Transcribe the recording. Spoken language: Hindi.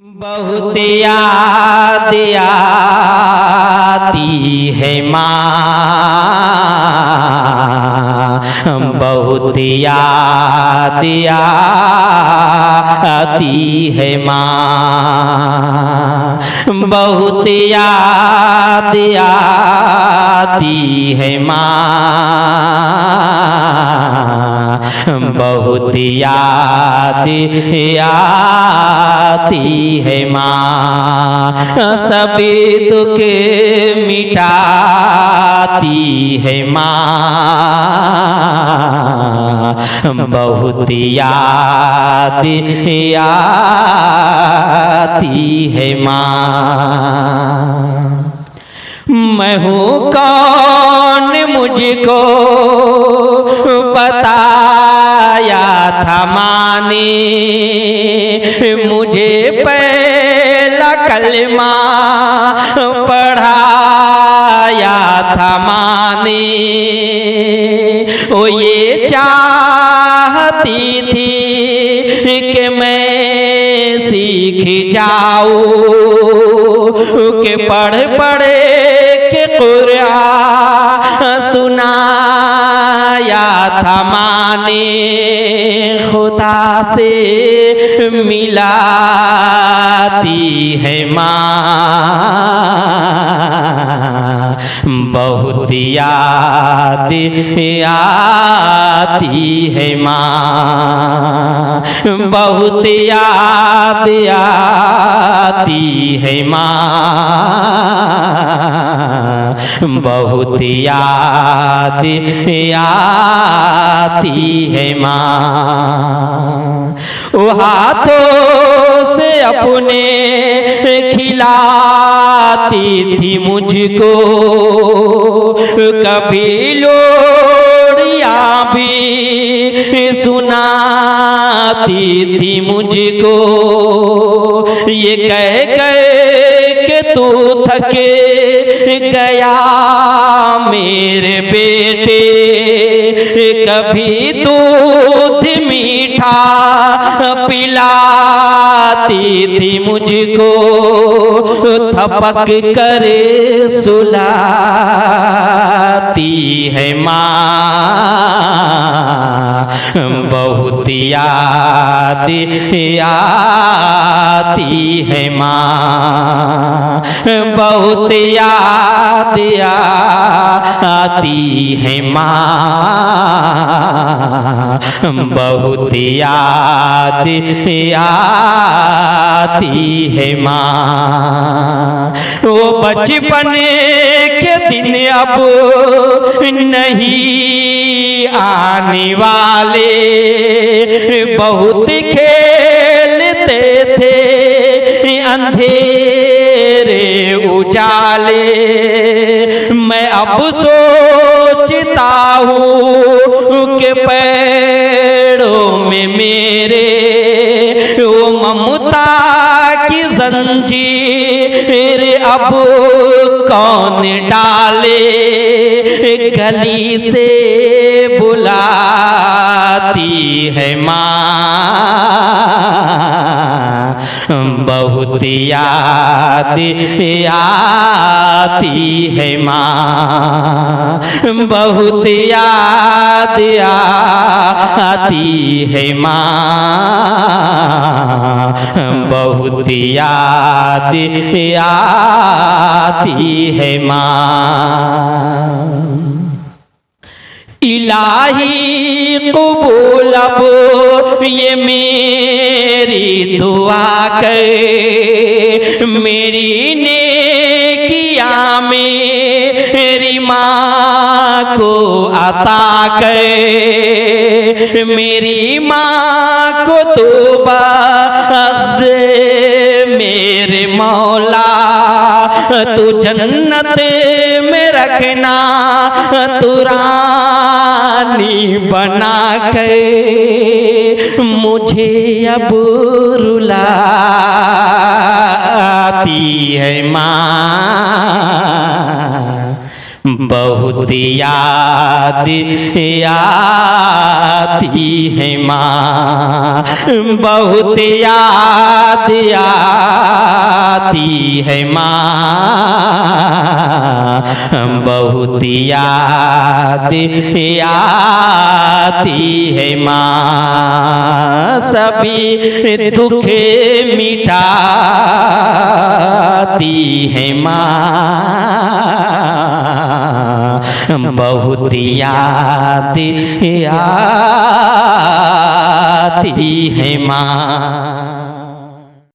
बहुत याद आती है माँ, बहुत याद आती है माँ, बहुत याद आती है माँ, बहुत याद आती है माँ, सभी दुख मिटाती है माँ, बहुत याद आती है माँ। मैं हूँ कौन मुझको बताया था माँ ने, मुझे पहला कलमा पढ़ाया था माँ ने। ओ ये चाहती थी कि मैं सीख जाऊँ, कि पढ़ पढ़ के कुरान सुनाया था माँ ने, खुदा से मिलाती है माँ, बहुत याद आती है माँ, बहुत याद आती है माँ, बहुत याद आती है माँ। वो हाथों से अपने खिलाती थी मुझको, कभी लोरियां भी सुनाती थी मुझको, ये कह कह के तू थके गया मेरे बेटे, कभी दूध मीठा पिलाती थी मुझको, थपक कर सुलाती है माँ, बहुत याद आती है माँ, बहुत याद आती है माँ, बहुत याद आती है माँ। वो बचपन के दिन अब नहीं आने वाले, बहुत खेलते थे अंधेरे उजाले, मैं अब सोचता हूँ कि पैरों में मेरे वो ममता की जंजीर अब कौन डाले, गली से बुलाती है माँ, बहुत याद आती है माँ, बहुत याद आती है माँ, बहुत याद आती है माँ। इलाही कबूल अब ये मेरी दुआ कर, मेरी नेकिया मेरी माँ को अता कर, मेरी माँ को तो बख्श दे मेरे मौला, तू जन्नत में रखना तू रानी बना के, मुझे अब रुलाती है माँ, बहुत याद आती है माँ, बहुत याद आती है माँ, बहुत याद आती है माँ, सभी दुख मिटाती है माँ, बहुत याद आती है माँ।